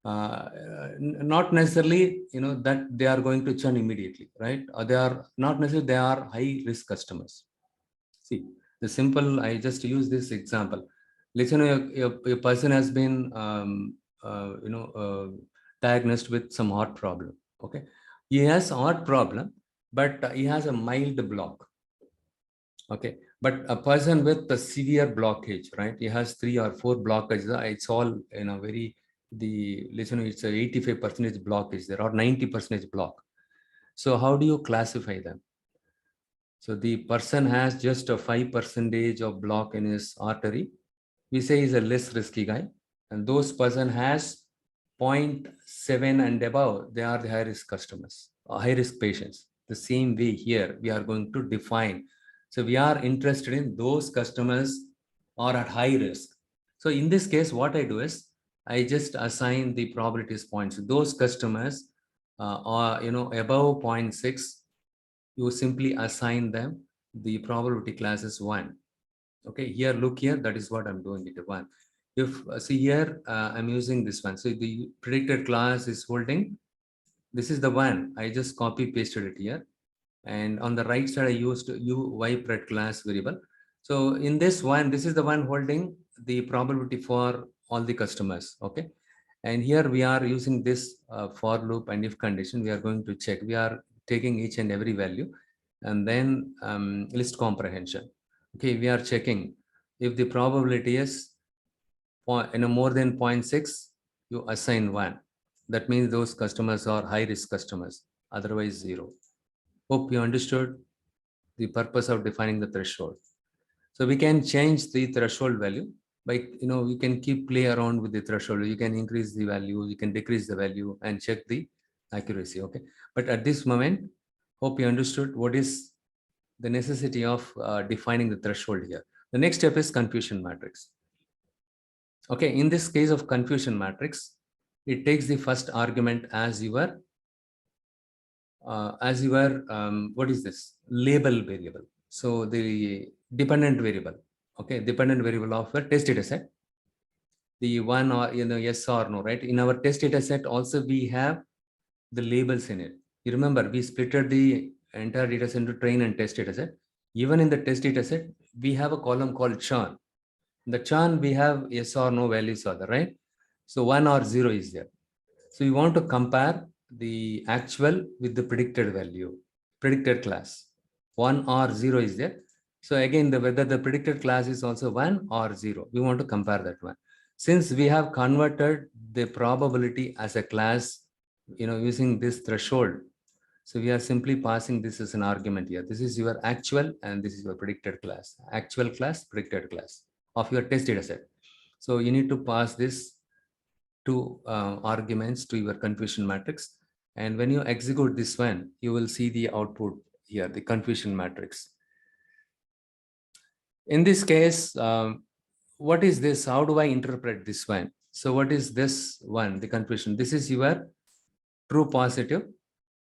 not necessarily, that they are going to churn immediately, right? Or they are not necessarily, they are high risk customers. See, the simple, I just use this example. Let's say a person has been, diagnosed with some heart problem. Okay. He has a heart problem, but he has a mild block. Okay. But a person with a severe blockage, right? He has 3 or 4 blockages. It's all, it's a 85% blockage there or 90% block. So how do you classify them? So the person has just a 5% of block in his artery. We say he's a less risky guy. And those person has 0.7 and above, they are the high risk customers, high risk patients. The same way here, we are going to define. So we are interested in those customers are at high risk. So in this case, what I do is I just assign the probabilities points. Those customers are, above 0.6, you simply assign them the probability class is 1. Okay, here, look here, that is what I'm doing it 1. If see here, I'm using this one. So the predicted class is holding, this is the 1. I just copy pasted it here. And on the right side, I used UY class variable. So in this one, this is the one holding the probability for all the customers. Okay. And here we are using this for loop and if condition, we are going to check. We are taking each and every value and then list comprehension. Okay, we are checking if the probability is more than 0.6, you assign 1. That means those customers are high risk customers, otherwise 0. Hope you understood the purpose of defining the threshold. So we can change the threshold value by, you can keep play around with the threshold. You can increase the value, you can decrease the value and check the accuracy. Okay. But at this moment, hope you understood what is the necessity of defining the threshold here. The next step is confusion matrix. Okay. In this case of confusion matrix, it takes the first argument as your what is this label variable. So the dependent variable, okay, dependent variable of a test data set, the one or yes or no, right? In our test data set also we have the labels in it. You remember we splitted the entire data set into train and test data set. Even in the test data set we have a column called churn. In the churn we have yes or no values are there, right? So 1 or 0 is there. So we want to compare the actual with the predicted value, predicted class. 1 or 0 is there. So again, whether the predicted class is also 1 or 0, we want to compare that one. Since we have converted the probability as a class, using this threshold, so we are simply passing this as an argument here. This is your actual and this is your predicted class. Actual class, predicted class of your test data set. So you need to pass this two arguments to your confusion matrix. And when you execute this one, you will see the output here, the confusion matrix. In this case, what is this? How do I interpret this one? So what is this one, the confusion? This is your true positive,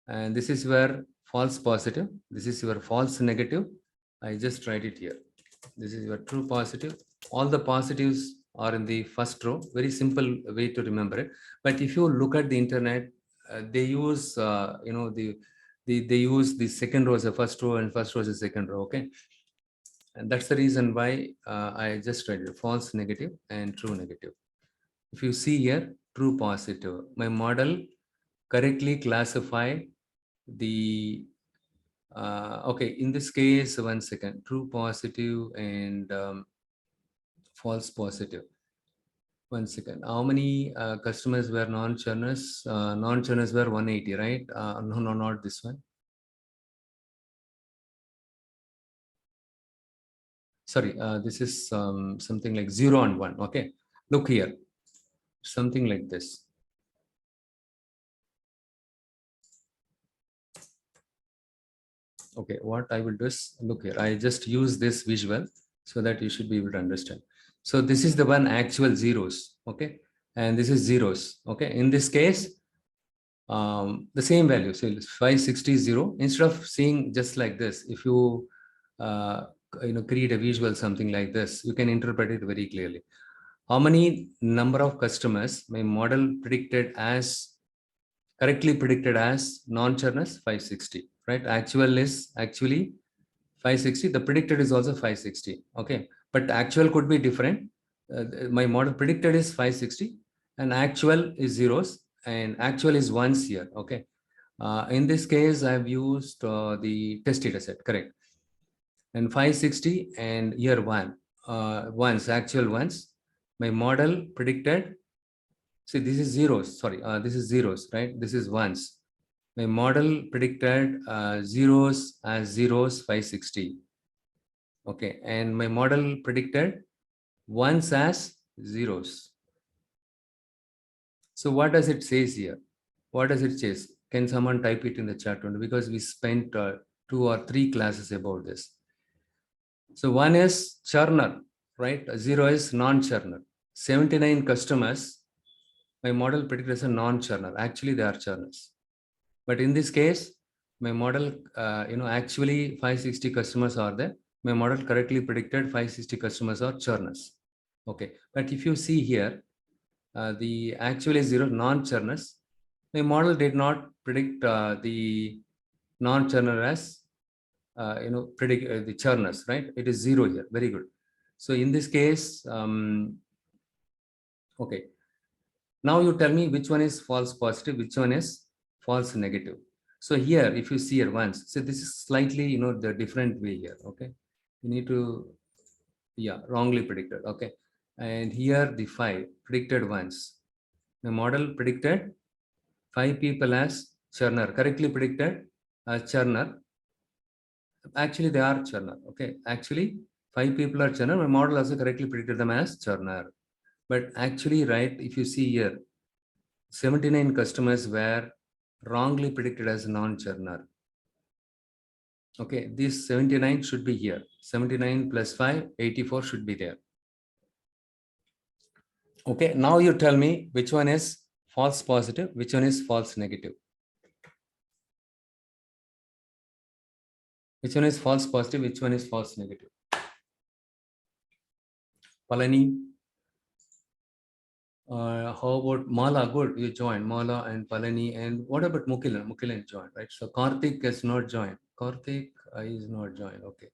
and this is your false positive. This is your false negative. I just write it here. This is your true positive. All the positives are in the first row. Very simple way to remember it. But if you look at the internet, they use they use the second row as a first row and first row as a second row. Okay, and that's the reason why I just write it false negative and true negative. If you see here, true positive, my model correctly classify the okay, in this case, one second, true positive and false positive. One second, how many customers were non-churners? Non-churners were 180, right? No, not this one. Sorry, this is something like 0 and 1. Okay, look here, something like this. Okay, what I will do is, look here, I just use this visual so that you should be able to understand. So this is the one actual zeros, okay, and this is zeros. Okay, in this case, the same value, so 560 0. Instead of seeing just like this, if you create a visual something like this, you can interpret it very clearly. How many number of customers my model predicted as correctly predicted as non-churners? 560, right? Actual is actually 560. The predicted is also 560. Okay, but actual could be different. My model predicted is 560 and actual is zeros and actual is ones here. Okay, in this case I've used the test data set, correct, and 560 and year one, ones, actual ones. My model predicted, see this is zeros, sorry, this is zeros, right? This is ones. My model predicted zeros as zeros 560. Okay, and my model predicted ones as zeros. So what does it says here? What does it say? Can someone type it in the chat window? Because we spent 2 or 3 classes about this. So one is churner, right? 0 is non-churner. 79 customers, my model predicted as a non-churner. Actually, they are churners. But in this case, my model, actually 560 customers are there. My model correctly predicted 560 customers are churners. Okay, but if you see here, the actually 0 non-churners, my model did not predict the non-churner as predict the churners, right? It is 0 here. Very good. So in this case, okay. Now you tell me which one is false positive, which one is false negative. So here, if you see here once, so this is slightly, the different way here. Okay, you need to, yeah, wrongly predicted. Okay, and here the 5 predicted once. The model predicted 5 people as churner, correctly predicted as churner. Actually, they are churner. Okay, actually 5 people are churner. My model also correctly predicted them as churner. But actually, right, if you see here, 79 customers were wrongly predicted as non-churner. Okay, this 79 should be here. 79 plus 5, 84 should be there. Okay, now you tell me which one is false positive, which one is false negative. Which one is false positive, which one is false negative? Palani, how about Mala? Good, you joined. Mala and Palani. And what about Mukilan? Mukilan joined, right? So Karthik is not joined. Karthik is not joined. Okay.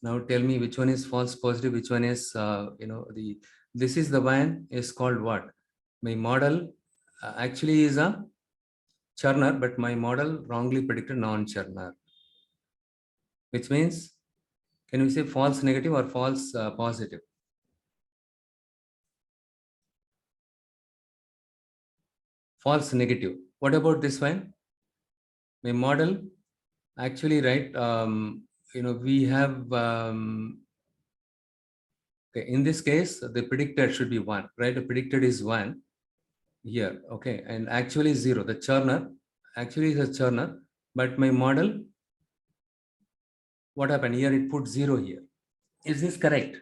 Now tell me which one is false positive, which one is, this is the one is called what? My model actually is a churner, but my model wrongly predicted non-churner. which means, can we say false negative or false positive? False negative. What about this one? My model actually, right? We have, okay, in this case, the predicted should be 1, right? The predicted is 1 here, okay, and actually 0. The churner actually is a churner, but my model, what happened here? It put 0 here. Is this correct?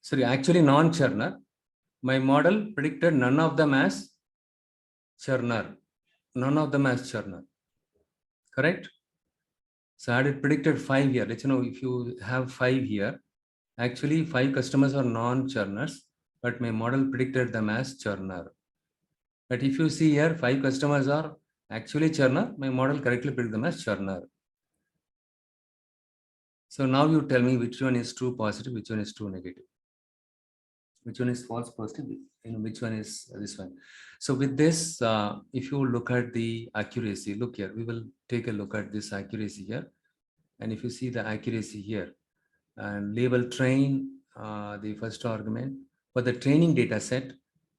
Sorry, actually non-churner. My model predicted none of them as churner. None of them as churner. Correct? So I had predicted 5 here. Let's if you have 5 here, actually 5 customers are non-churners, but my model predicted them as churner. But if you see here, 5 customers are actually churner, my model correctly predicted them as churner. So now you tell me which one is true positive, which one is true negative. Which one is false positive, which one is this one. So with this, if you look at the accuracy, look here, we will take a look at this accuracy here. And if you see the accuracy here, and label train, the first argument, for the training data set,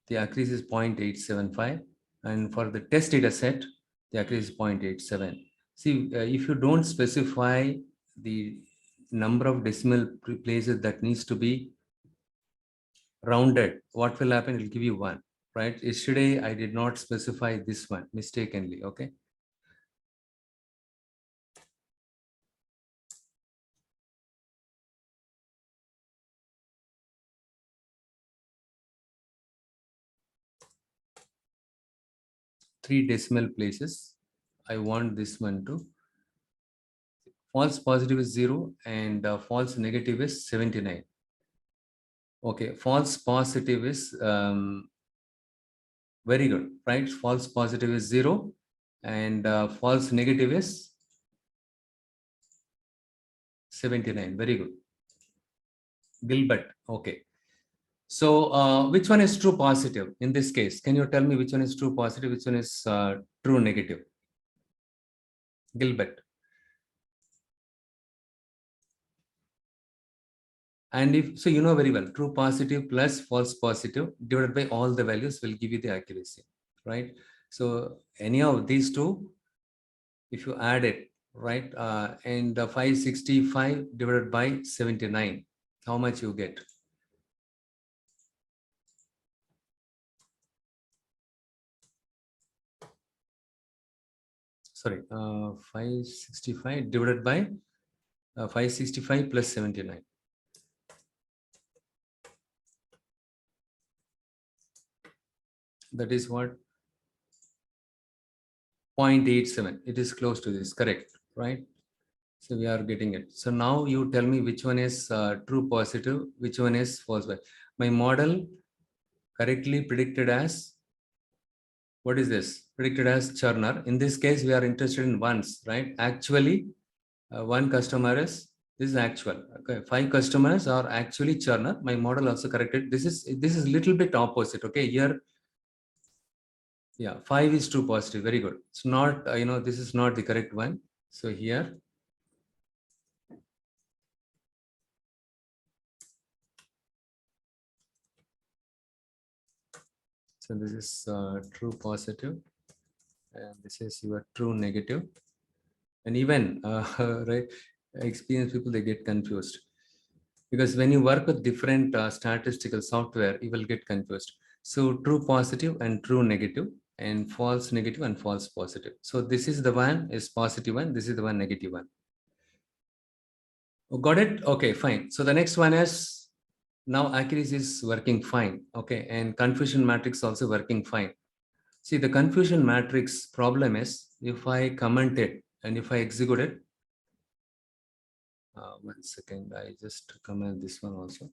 the accuracy is 0.875. And for the test data set, the accuracy is 0.87. See, if you don't specify the number of decimal places that needs to be rounded, what will happen? It will give you 1, right? Yesterday, I did not specify this one mistakenly, okay? Three decimal places. I want this one to. False positive is 0 and false negative is 79. Okay, false positive is very good, right? False positive is 0 and false negative is 79. Very good. Gilbert, okay. So which one is true positive in this case? Can you tell me which one is true positive, which one is true negative? Gilbert. And if so, you know very well, true positive plus false positive divided by all the values will give you the accuracy, right? So any of these two, if you add it, right, and 565 divided by 79, how much you get? Sorry, 565 divided by 565 plus 79. That is what? 0.87. It is close to this, correct, right? So we are getting it. So now you tell me which one is true positive, which one is false. My model correctly predicted as, what is this? Predicted as churner. In this case, we are interested in ones, right? Actually, one customer is, this is actual. Okay, 5 customers are actually churner. My model also corrected. This is little bit opposite. Okay, here, yeah, 5 is true positive. Very good. It's not, this is not the correct one. So here, so this is true positive, and this is your true negative. And even right, experienced people, they get confused, because when you work with different statistical software, you will get confused. So true positive and true negative, and false negative and false positive. So this is the one is positive one, this is the one negative one. Oh, got it? Okay, fine. So the next one is, now accuracy is working fine. Okay, and confusion matrix also working fine. See, the confusion matrix problem is, if I comment it and if I execute it, 1 second, I just comment this one also.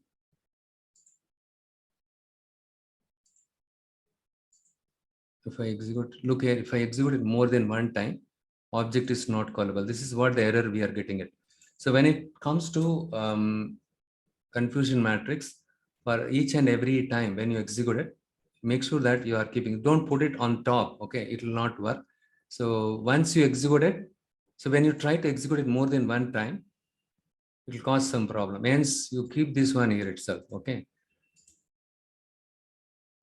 If I execute, look here, if I execute it more than one time, object is not callable. This is what the error we are getting it. So when it comes to confusion matrix, for each and every time when you execute it, make sure that you are keeping, don't put it on top. Okay, it will not work. So once you execute it, so when you try to execute it more than one time, it will cause some problem. Hence, you keep this one here itself. Okay.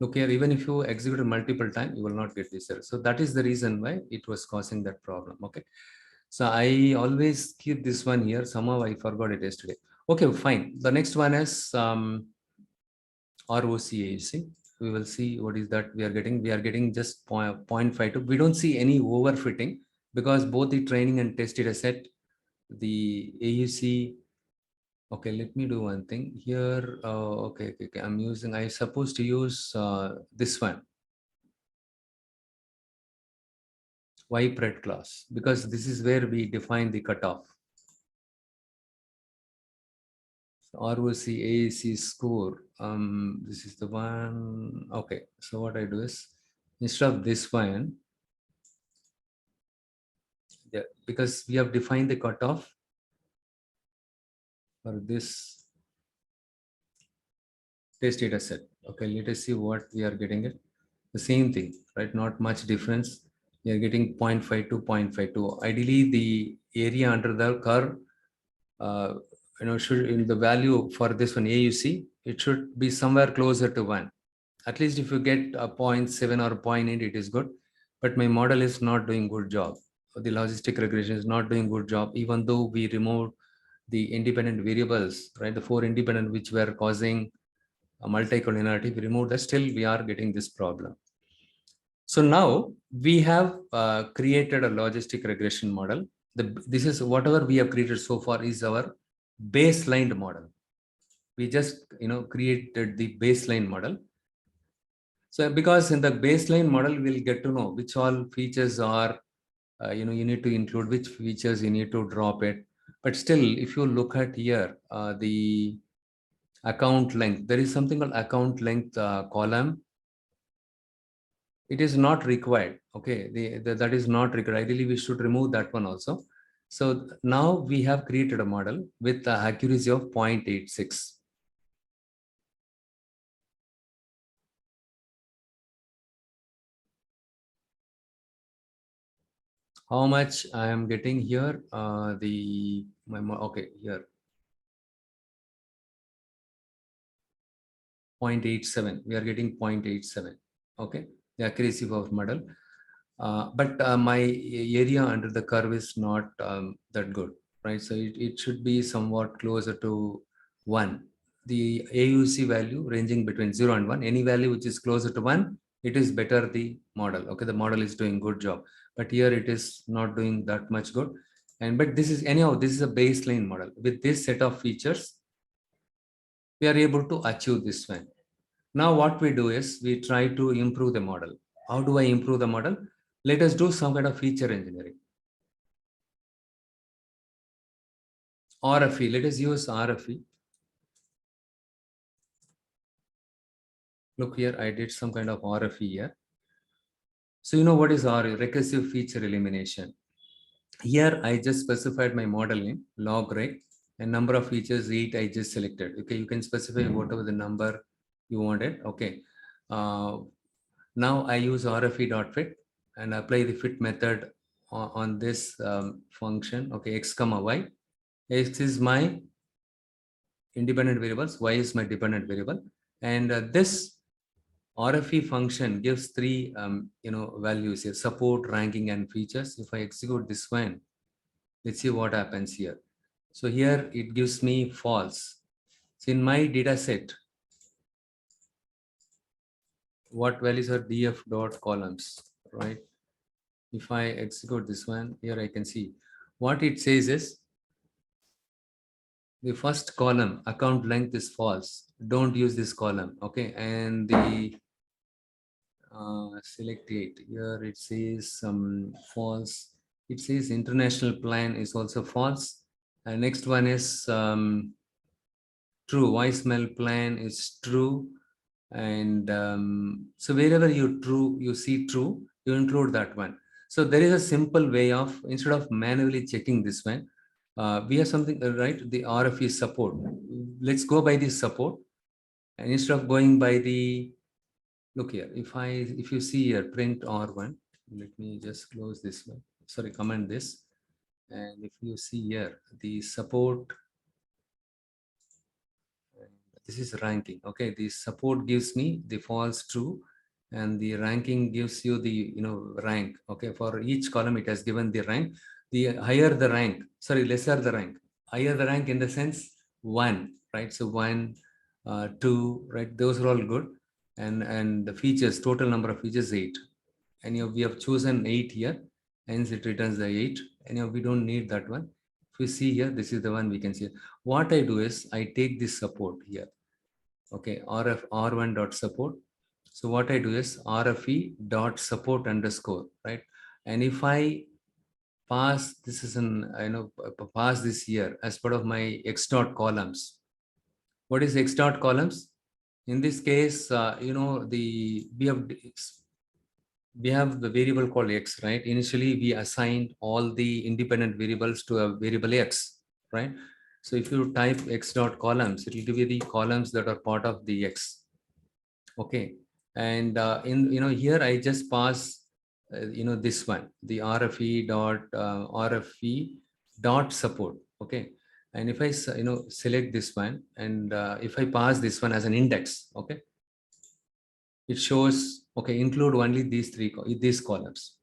Look here, even if you execute it multiple times, you will not get this error. So that is the reason why it was causing that problem. Okay. So I always keep this one here. Somehow I forgot it yesterday. Okay, fine. The next one is ROCAC. We will see what is that we are getting. We are getting just 0.52. We don't see any overfitting because both the training and test data set, the AUC. Okay, let me do one thing here. Okay. I'm supposed to use this one, YPRED class, because this is where we define the cutoff. ROC AAC score. This is the one. Okay, so what I do is instead of this one, yeah, because we have defined the cutoff for this test data set. Okay, let us see what we are getting it. The same thing, right? Not much difference. We are getting 0.5 to 0.52. Ideally, the area under the curve, should in the value for this one AUC, it should be somewhere closer to 1. At least if you get a 0.7 or 0.8, it is good. But my model is not doing good job. The logistic regression is not doing good job, even though we removed the independent variables, right? The 4 independent which were causing a multicollinearity, we removed that. Still, we are getting this problem. So now we have created a logistic regression model. This is whatever we have created so far is our baseline model. We just created the baseline model. So because in the baseline model, we'll get to know which all features are, you need to include, which features you need to drop it. But still, if you look at here, the account length, there is something called account length column. It is not required. Okay, that is not required. Ideally, we should remove that one also. So now we have created a model with the accuracy of 0.86. How much I am getting here? Okay, here 0.87. We are getting 0.87. Okay, the accuracy of model. But my area under the curve is not that good, right? So it should be somewhat closer to 1. The AUC value ranging between 0 and 1. Any value which is closer to 1, it is better the model. Okay, the model is doing good job. But here it is not doing that much good. But this is anyhow, this is a baseline model. With this set of features, we are able to achieve this one. Now what we do is we try to improve the model. How do I improve the model? Let us do some kind of feature engineering. RFE, let us use RFE. Look here, I did some kind of RFE here. So you know what is RFE? Recursive feature elimination. Here I just specified my model name, log rec, and number of features 8 I just selected. Okay, you can specify whatever the number you wanted. Okay. Now I use RFE.fit and apply the fit method on this function. Okay, x comma y. X is my independent variables, y is my dependent variable, and this RFE function gives 3 values here: support, ranking, and features. If I execute this one, let's see what happens here. So here it gives me false. So in my data set, what values are df dot columns, right? If I execute this one, here I can see what it says is the first column, account length, is false. Don't use this column. Okay, and the select 8 here, it says false. It says international plan is also false. And next one is true. Voicemail plan is true. And so wherever you see true, you include that one. So there is a simple way of, instead of manually checking this one, we have something, right? The RFE support. Let's go by the support. And instead of going by the, look here, if you see here, print R1, let me just close this one. Sorry, comment this. And if you see here, the support, this is ranking. Okay, the support gives me the false true, and the ranking gives you the rank. Okay, for each column it has given the rank. The higher the rank, sorry, lesser the rank. Higher the rank in the sense 1, right? So 1, 2, right? Those are all good. And the features, total number of features 8. And we have chosen 8 here, hence it returns the 8. And we don't need that one. If we see here, this is the one we can see. What I do is I take this support here. Okay, r1 dot support. So what I do is rfe dot support underscore, right? And if I pass, this is an pass this here as part of my x dot columns. What is x dot columns? In this case, we have the variable called x, right? Initially, we assigned all the independent variables to a variable x, right? So if you type x dot columns, it will give you the columns that are part of the x. Okay, and in here I just pass this one, the rfe dot support. Okay, and if I select this one, and if I pass this one as an index, okay, it shows, okay, include only these columns.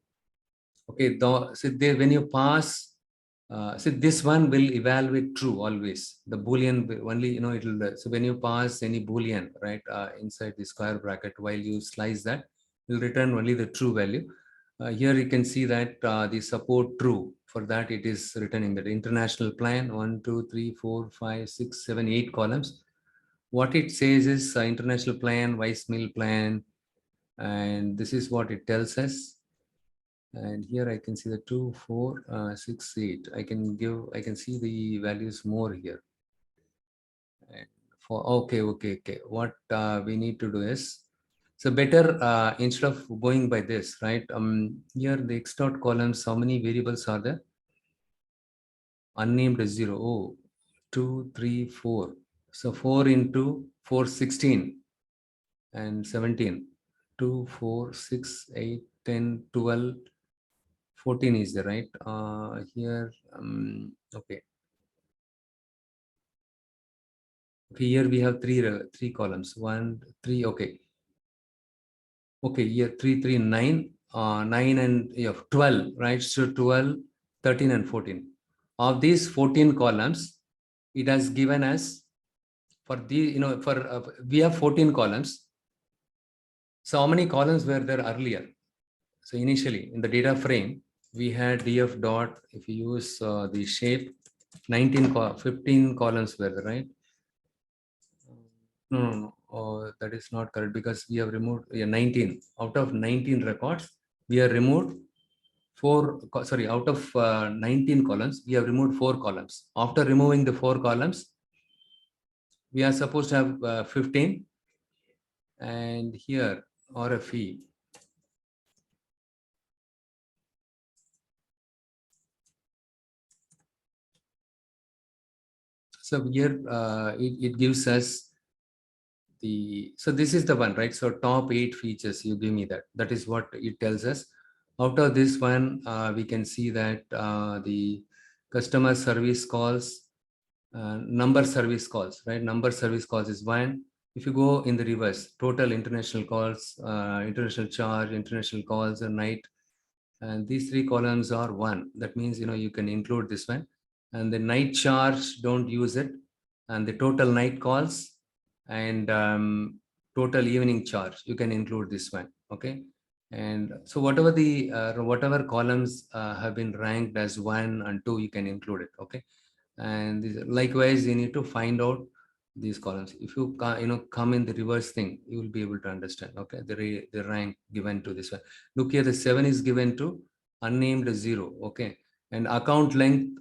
Okay, so when you pass, so this one will evaluate true always. The boolean will only, it'll. So when you pass any boolean, right, inside the square bracket, while you slice that, it will return only the true value. Here you can see that the support true. For that, it is returning that international plan 1, 2, 3, 4, 5, 6, 7, 8 columns. What it says is international plan, vice mill plan, and this is what it tells us. And here I can see the 2, 4, 6, 8. I can see the values more here. And okay. What we need to do is, so better instead of going by this, right? Here the x dot columns, how many variables are there? Unnamed 0. Oh, 2, 3, 4. So 4 into 4, 16 and 17. 2, 4, 6, 8, 10, 12. 14 is the right here. Okay, here we have three columns, 1, 3. Okay, here 3, 3, 9, 9 and 12, right? So 12, 13 and 14. Of these 14 columns, it has given us, for the we have 14 columns. So how many columns were there earlier? So initially in the data frame, we had df dot, if you use the shape, 15 columns were there, right? No. That is not correct, because we have removed 19. Out of 19 records, we have removed 4. Sorry, out of 19 columns, we have removed 4 columns. After removing the 4 columns, we are supposed to have 15. And here, RFE. So here, it gives us so this is the one, right? So top 8 features, you give me that. That is what it tells us. Out of this one, we can see that the customer service calls, number service calls, right? Number service calls is 1. If you go in the reverse, total international calls, international charge, international calls, and night, and these 3 columns are 1. That means you can include this one. And the night charge, don't use it. And the total night calls and total evening charge, you can include this one. Okay, and so whatever the whatever columns have been ranked as 1 and 2, you can include it. Okay, and likewise you need to find out these columns. If you come in the reverse thing, you will be able to understand. Okay, the rank given to this one. Look here, the 7 is given to unnamed 0. Okay, and account length,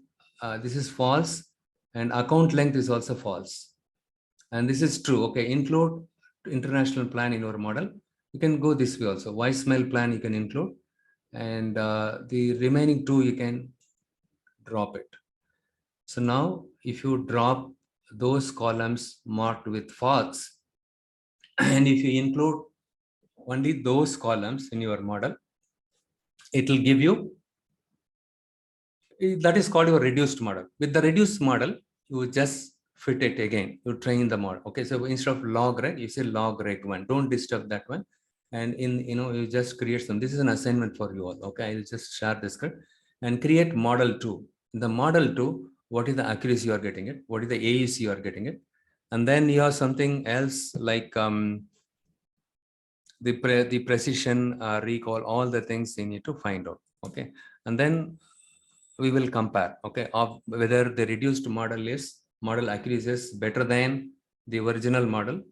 this is false, and account length is also false, and this is true. Okay, include international plan in your model. You can go this way also. Voicemail plan you can include, and the remaining 2 you can drop it. So now if you drop those columns marked with false, and if you include only those columns in your model, it will give you, that is called your reduced model. With the reduced model, you just fit it again. You train the model. Okay, so instead of log reg, you say log reg 1. Don't disturb that one. And you just create some. This is an assignment for you all. Okay, I'll just share the script and create model 2. In the model 2, what is the accuracy you are getting it? What is the AUC you are getting it? And then you have something else like the precision, recall, all the things you need to find out. Okay, and then we will compare, okay, of whether the reduced model accuracy is better than the original model,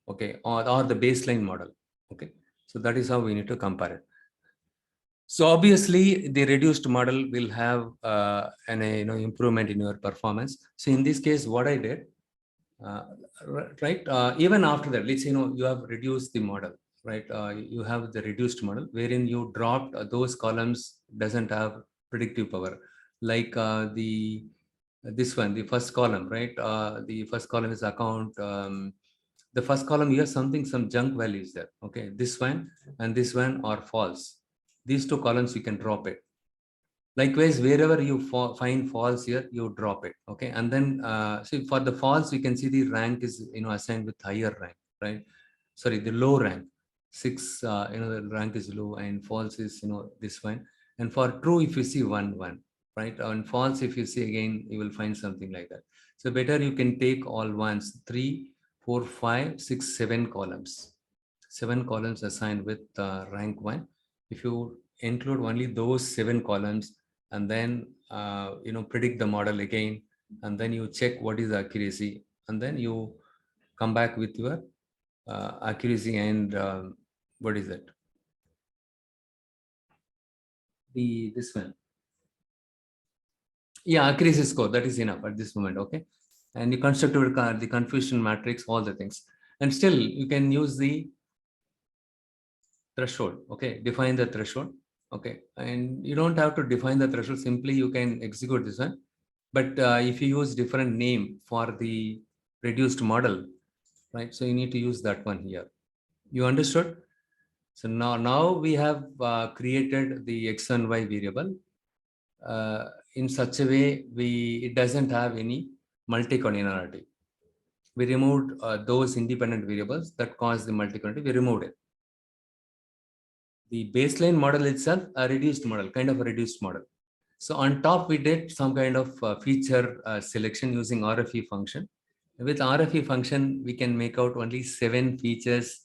okay, or the baseline model. Okay, so that is how we need to compare it. So obviously the reduced model will have an improvement in your performance. So in this case, what I did, right, even after that, let's say you have reduced the model, right, you have the reduced model wherein you dropped those columns doesn't have predictive power, like this one, the first column, right, the first column is account, the first column here, some junk values there. Okay, this one and this one are false. These two columns you can drop it. Likewise, wherever you find false here, you drop it. Okay, and then see, for the false, you can see the rank is assigned with higher rank, right? Sorry, the low rank 6. The rank is low, and false is this one. And for true, if you see 1 1, right? And false, if you see again, you will find something like that. So better you can take all ones, 3, 4, 5, 6, 7 columns. 7 columns assigned with rank 1. If you include only those 7 columns, and then predict the model again, and then you check what is the accuracy, and then you come back with your accuracy and what is it, this one, yeah, accuracy score, that is enough at this moment. Okay, and you construct the confusion matrix, all the things, and still you can use the threshold. Okay, define the threshold. Okay, and you don't have to define the threshold, simply you can execute this one. But if you use different name for the reduced model, right, so you need to use that one here. You understood? So now we have created the x and y variable in such a way it doesn't have any multi-cardinality. We removed those independent variables that cause the multi-cardinality. We removed it. The baseline model itself, a reduced model, kind of a reduced model. So on top, we did some kind of feature selection using RFE function. With RFE function, we can make out only 7 features.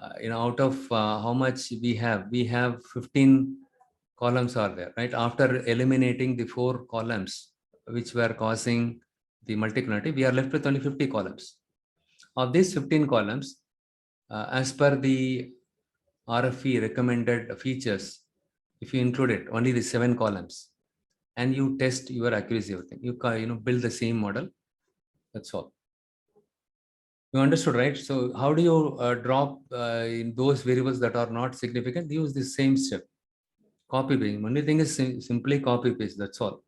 Out of how much we have 15 columns are there, right? After eliminating the 4 columns which were causing the multi-cardinality, we are left with only 50 columns. Of these 15 columns, as per the RFE recommended features, if you include it, only the 7 columns, and you test your accuracy, everything, you build the same model. That's all. You understood, right? So how do you drop in those variables that are not significant? Use the same step. Copy paste. Only thing is simply copy paste. That's all.